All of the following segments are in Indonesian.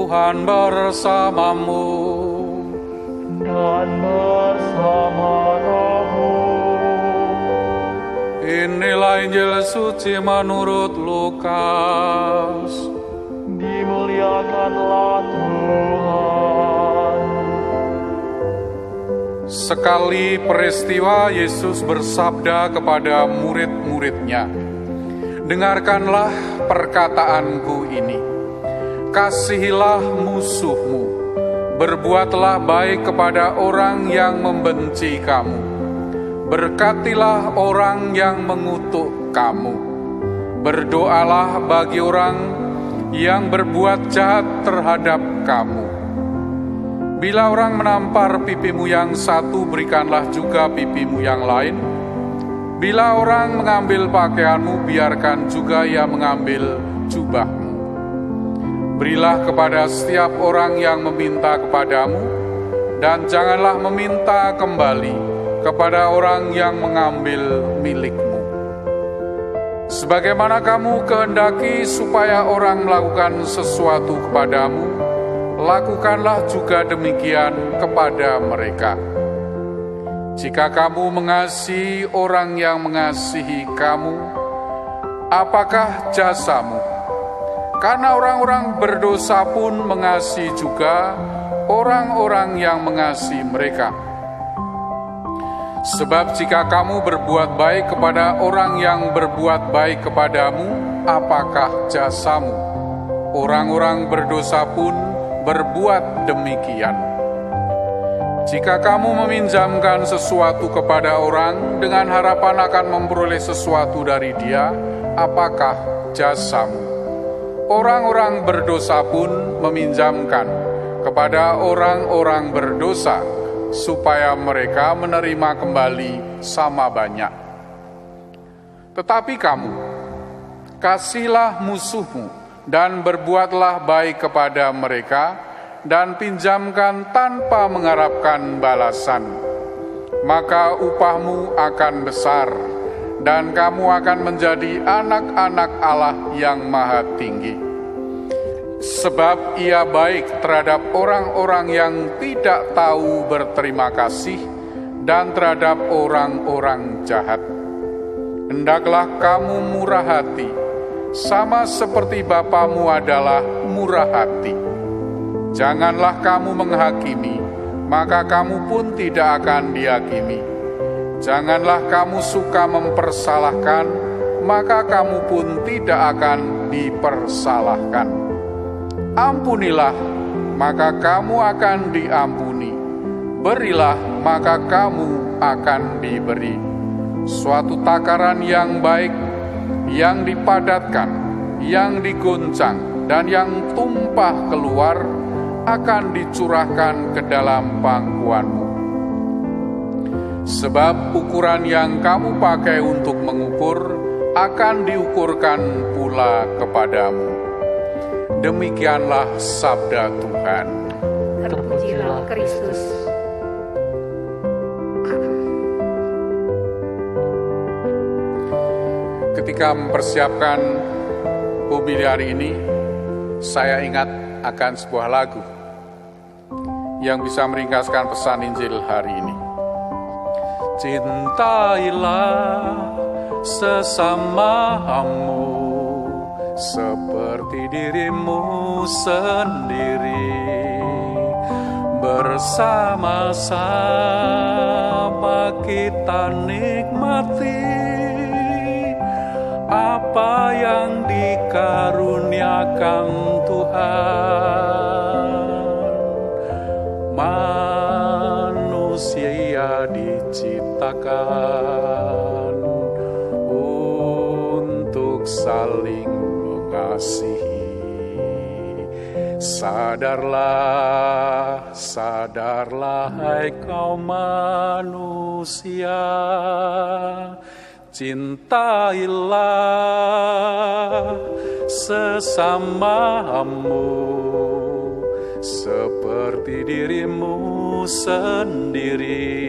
Tuhan bersamamu dan bersama rohmu. Inilah Injil suci menurut Lukas. Dimuliakanlah Tuhan. Sekali peristiwa Yesus bersabda kepada murid-muridnya, "Dengarkanlah perkataanku ini. Kasihilah musuhmu, berbuatlah baik kepada orang yang membenci kamu, berkatilah orang yang mengutuk kamu, berdoalah bagi orang yang berbuat jahat terhadap kamu. Bila orang menampar pipimu yang satu, berikanlah juga pipimu yang lain. Bila orang mengambil pakaianmu, biarkan juga ia mengambil jubahmu. Berilah kepada setiap orang yang meminta kepadamu, dan janganlah meminta kembali kepada orang yang mengambil milikmu. Sebagaimana kamu kehendaki supaya orang melakukan sesuatu kepadamu, lakukanlah juga demikian kepada mereka. Jika kamu mengasihi orang yang mengasihi kamu, apakah jasamu? Karena orang-orang berdosa pun mengasihi juga orang-orang yang mengasihi mereka. Sebab jika kamu berbuat baik kepada orang yang berbuat baik kepadamu, apakah jasamu? Orang-orang berdosa pun berbuat demikian. Jika kamu meminjamkan sesuatu kepada orang dengan harapan akan memperoleh sesuatu dari dia, apakah jasamu? Orang-orang berdosa pun meminjamkan kepada orang-orang berdosa, supaya mereka menerima kembali sama banyak. Tetapi kamu, kasihilah musuhmu, dan berbuatlah baik kepada mereka, dan pinjamkan tanpa mengharapkan balasan. Maka upahmu akan besar, dan kamu akan menjadi anak-anak Allah yang Maha Tinggi. Sebab ia baik terhadap orang-orang yang tidak tahu berterima kasih, dan terhadap orang-orang jahat. Hendaklah kamu murah hati, sama seperti Bapamu adalah murah hati. Janganlah kamu menghakimi, maka kamu pun tidak akan dihakimi. Janganlah kamu suka mempersalahkan, maka kamu pun tidak akan dipersalahkan. Ampunilah, maka kamu akan diampuni. Berilah, maka kamu akan diberi. Suatu takaran yang baik, yang dipadatkan, yang diguncang, dan yang tumpah keluar, akan dicurahkan ke dalam pangkuanmu. Sebab ukuran yang kamu pakai untuk mengukur, akan diukurkan pula kepadamu. Demikianlah sabda Tuhan. Terpujilah Kristus. Ketika mempersiapkan homili hari ini, saya ingat akan sebuah lagu yang bisa meringkaskan pesan Injil hari ini. Cintailah sesamamu seperti dirimu sendiri, bersama-sama kita nikmati apa yang dikaruniakan Tuhan. Manusia diciptakan untuk saling mengasihi. Sadarlah, sadarlah hai kaum manusia, cintailah sesamamu seperti dirimu sendiri,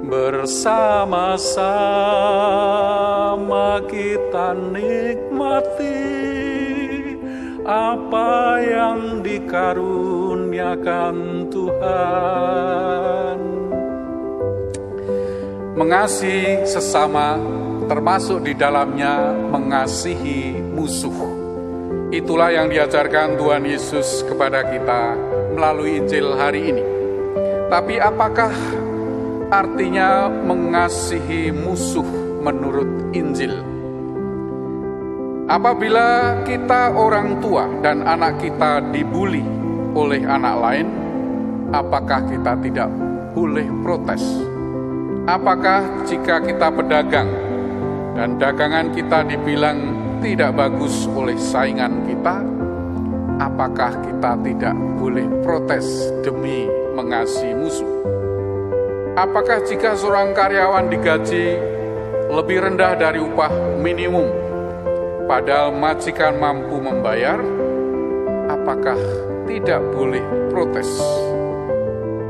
bersama-sama kita nikmati apa yang dikaruniakan Tuhan. Mengasihi sesama, termasuk di dalamnya mengasihi musuh. Itulah yang diajarkan Tuhan Yesus kepada kita melalui Injil hari ini. Tapi apakah artinya mengasihi musuh menurut Injil? Apabila kita orang tua dan anak kita dibuli oleh anak lain, apakah kita tidak boleh protes? Apakah jika kita pedagang dan dagangan kita dibilang tidak bagus oleh saingan kita, apakah kita tidak boleh protes demi mengasihi musuh? Apakah jika seorang karyawan digaji lebih rendah dari upah minimum, padahal majikan mampu membayar, apakah tidak boleh protes?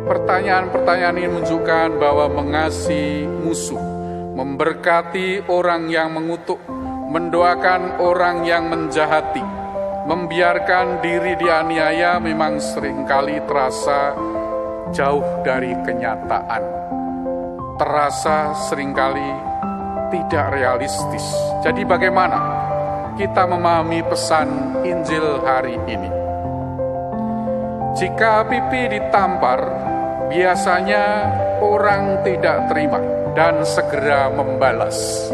Pertanyaan-pertanyaan ini menunjukkan bahwa mengasihi musuh, memberkati orang yang mengutuk, mendoakan orang yang menjahati, membiarkan diri dianiaya memang seringkali terasa jauh dari kenyataan. Terasa seringkali tidak realistis. Jadi bagaimana kita memahami pesan Injil hari ini? Jika pipi ditampar, biasanya orang tidak terima dan segera membalas.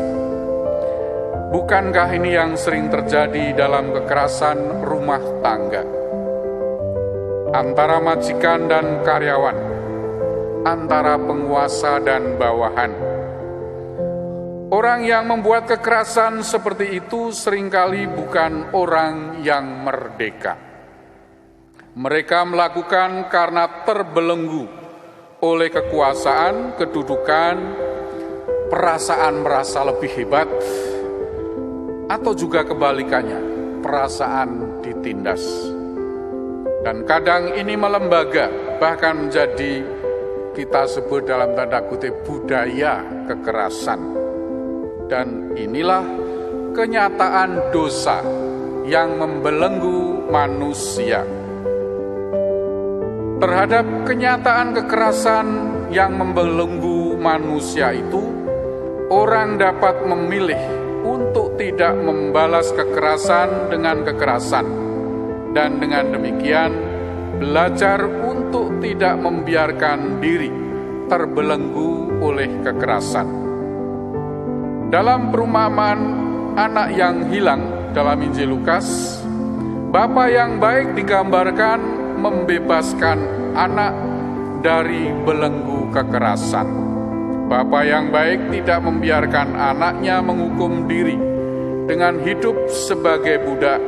Bukankah ini yang sering terjadi dalam kekerasan rumah tangga? Antara majikan dan karyawan, antara penguasa dan bawahan. Orang yang membuat kekerasan seperti itu seringkali bukan orang yang merdeka. Mereka melakukan karena terbelenggu oleh kekuasaan, kedudukan, perasaan merasa lebih hebat, atau juga kebalikannya, perasaan ditindas. Dan kadang ini melembaga, bahkan menjadi kita sebut dalam tanda kutip budaya kekerasan. Dan inilah kenyataan dosa yang membelenggu manusia. Terhadap kenyataan kekerasan yang membelenggu manusia itu, orang dapat memilih untuk tidak membalas kekerasan dengan kekerasan, dan dengan demikian belajar untuk tidak membiarkan diri terbelenggu oleh kekerasan. Dalam perumpamaan anak yang hilang dalam Injil Lukas, Bapa yang baik digambarkan membebaskan anak dari belenggu kekerasan. Bapa yang baik tidak membiarkan anaknya menghukum diri dengan hidup sebagai budak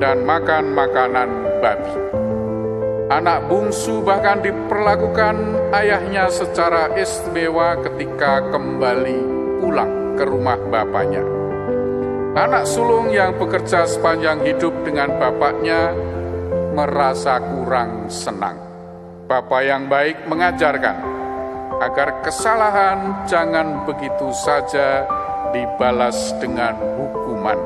dan makan makanan babi. Anak bungsu bahkan diperlakukan ayahnya secara istimewa ketika kembali pulang ke rumah bapaknya. Anak sulung yang bekerja sepanjang hidup dengan bapaknya merasa kurang senang. Bapa yang baik mengajarkan agar kesalahan jangan begitu saja dibalas dengan hukuman.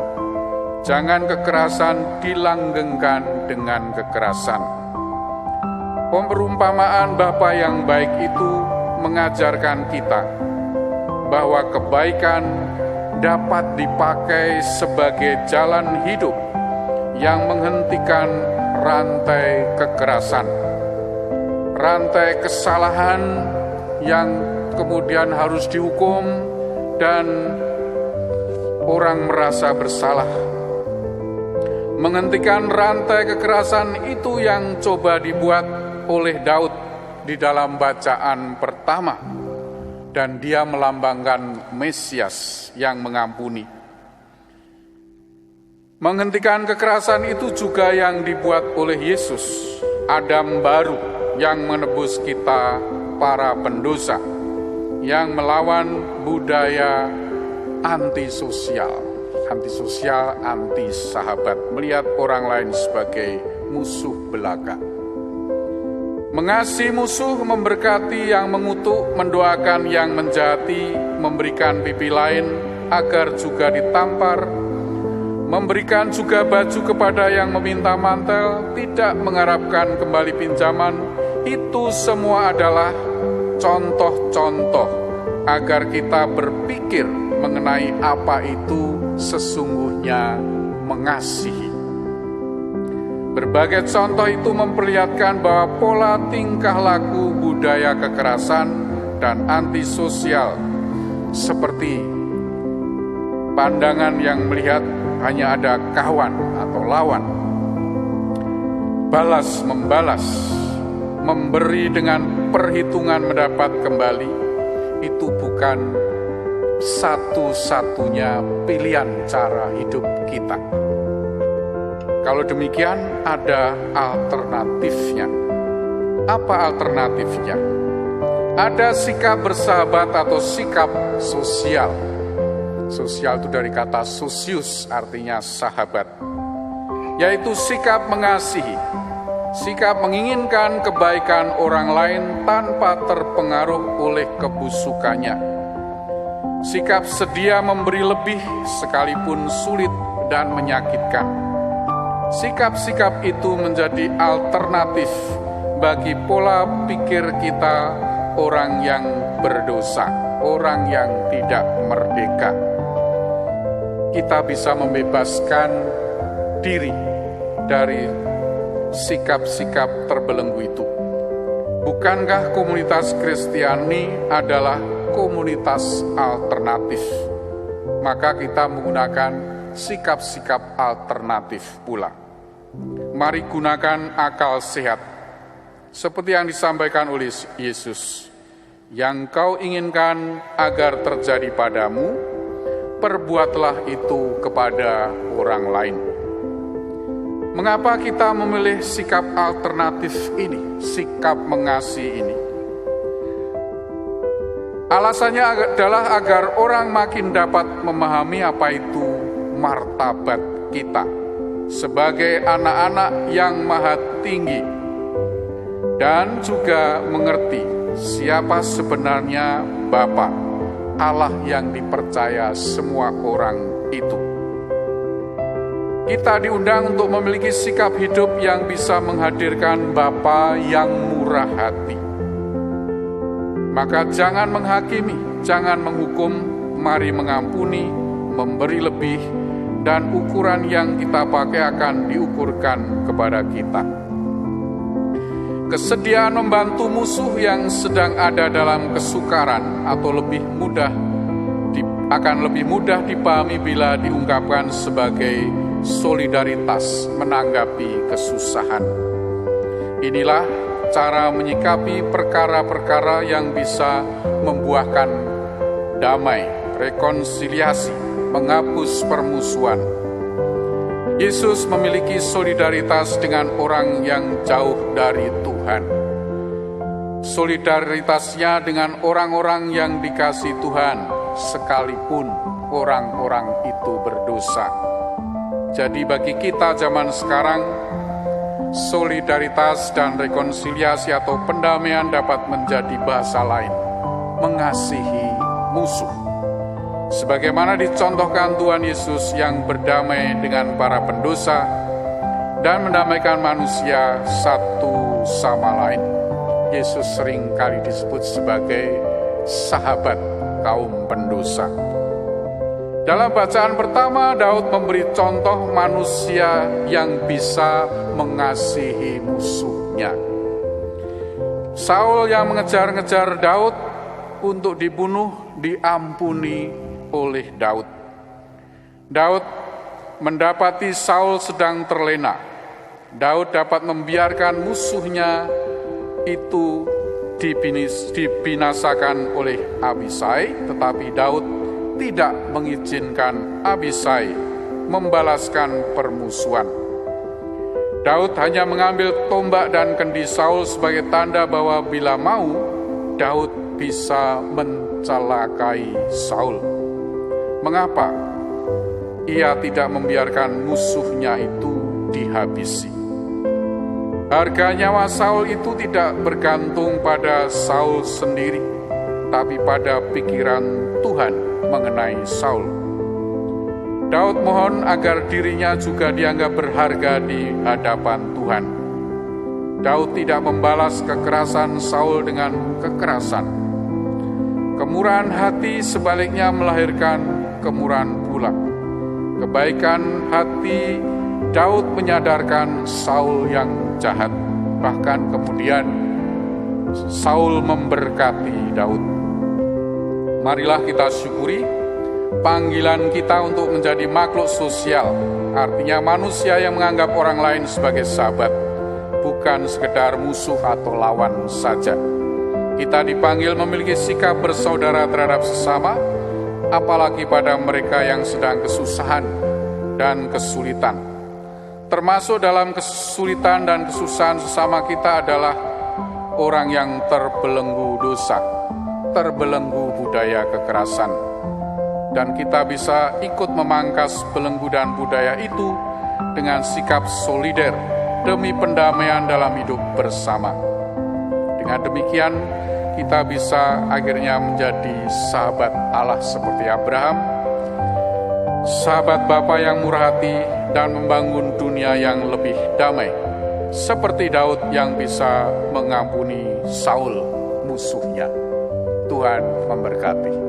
Jangan kekerasan dilanggengkan dengan kekerasan. Perumpamaan Bapa yang baik itu mengajarkan kita bahwa kebaikan dapat dipakai sebagai jalan hidup yang menghentikan rantai kekerasan, rantai kesalahan yang kemudian harus dihukum dan orang merasa bersalah. Menghentikan rantai kekerasan itu yang coba dibuat oleh Daud di dalam bacaan pertama, dan dia melambangkan Mesias yang mengampuni. Menghentikan kekerasan itu juga yang dibuat oleh Yesus, Adam baru yang menebus kita para pendosa, yang melawan budaya antisosial, anti sahabat, melihat orang lain sebagai musuh belaka. Mengasihi musuh, memberkati yang mengutuk, mendoakan yang menjahati, memberikan pipi lain agar juga ditampar, memberikan juga baju kepada yang meminta mantel, tidak mengharapkan kembali pinjaman, itu semua adalah contoh-contoh agar kita berpikir mengenai apa itu sesungguhnya mengasihi. Berbagai contoh itu memperlihatkan bahwa pola tingkah laku budaya kekerasan dan antisosial seperti pandangan yang melihat hanya ada kawan atau lawan, balas membalas, memberi dengan perhitungan mendapat kembali, itu bukan satu-satunya pilihan cara hidup kita. Kalau demikian, ada alternatifnya. Apa alternatifnya? Ada sikap bersahabat atau sikap sosial. Sosial itu dari kata sosius, artinya sahabat. Yaitu sikap mengasihi, sikap menginginkan kebaikan orang lain tanpa terpengaruh oleh kebusukannya. Sikap sedia memberi lebih sekalipun sulit dan menyakitkan. Sikap-sikap itu menjadi alternatif bagi pola pikir kita orang yang berdosa, orang yang tidak merdeka. Kita bisa membebaskan diri dari sikap-sikap terbelenggu itu. Bukankah komunitas Kristiani adalah komunitas alternatif? Maka kita menggunakan sikap-sikap alternatif pula. Mari gunakan akal sehat. Seperti yang disampaikan oleh Yesus, yang kau inginkan agar terjadi padamu, perbuatlah itu kepada orang lain. Mengapa kita memilih sikap alternatif ini, sikap mengasihi ini? Alasannya adalah agar orang makin dapat memahami apa itu martabat kita sebagai anak-anak yang maha tinggi, dan juga mengerti siapa sebenarnya Bapa, Allah yang dipercaya semua orang itu. Kita diundang untuk memiliki sikap hidup yang bisa menghadirkan Bapa yang murah hati. Maka jangan menghakimi, jangan menghukum, mari mengampuni, memberi lebih, dan ukuran yang kita pakai akan diukurkan kepada kita. Kesediaan membantu musuh yang sedang ada dalam kesukaran atau akan lebih mudah dipahami bila diungkapkan sebagai solidaritas menanggapi kesusahan. Inilah cara menyikapi perkara-perkara yang bisa membuahkan damai, rekonsiliasi, menghapus permusuhan. Yesus memiliki solidaritas dengan orang yang jauh dari Tuhan. Solidaritasnya dengan orang-orang yang dikasihi Tuhan, sekalipun orang-orang itu berdosa. Jadi bagi kita zaman sekarang, solidaritas dan rekonsiliasi atau pendamaian dapat menjadi bahasa lain, mengasihi musuh. Sebagaimana dicontohkan Tuhan Yesus yang berdamai dengan para pendosa dan mendamaikan manusia satu sama lain. Yesus sering kali disebut sebagai sahabat kaum pendosa. Dalam bacaan pertama, Daud memberi contoh manusia yang bisa mengasihi musuhnya. Saul yang mengejar-ngejar Daud untuk dibunuh diampuni oleh Daud. Daud mendapati Saul sedang terlena. Daud dapat membiarkan musuhnya itu dibinasakan oleh Abisai, tetapi Daud tidak mengizinkan Abisai membalaskan permusuhan. Daud hanya mengambil tombak dan kendi Saul sebagai tanda bahwa bila mau, Daud bisa mencelakai Saul. Mengapa ia tidak membiarkan musuhnya itu dihabisi? Harga nyawa Saul itu tidak bergantung pada Saul sendiri, tapi pada pikiran Tuhan mengenai Saul. Daud mohon agar dirinya juga dianggap berharga di hadapan Tuhan. Daud tidak membalas kekerasan Saul dengan kekerasan. Kemurahan hati sebaliknya melahirkan kemurahan pula. Kebaikan hati Daud menyadarkan Saul yang jahat. Bahkan kemudian Saul memberkati Daud. Marilah kita syukuri panggilan kita untuk menjadi makhluk sosial, artinya manusia yang menganggap orang lain sebagai sahabat, bukan sekedar musuh atau lawan saja. Kita dipanggil memiliki sikap bersaudara terhadap sesama, apalagi pada mereka yang sedang kesusahan dan kesulitan. Termasuk dalam kesulitan dan kesusahan sesama kita adalah orang yang terbelenggu dosa, terbelenggu budaya kekerasan. Dan kita bisa ikut memangkas belenggu dan budaya itu dengan sikap solider demi pendamaian dalam hidup bersama. Dengan demikian, kita bisa akhirnya menjadi sahabat Allah seperti Abraham, sahabat Bapa yang murah hati dan membangun dunia yang lebih damai, seperti Daud yang bisa mengampuni Saul musuhnya. Tuhan memberkati.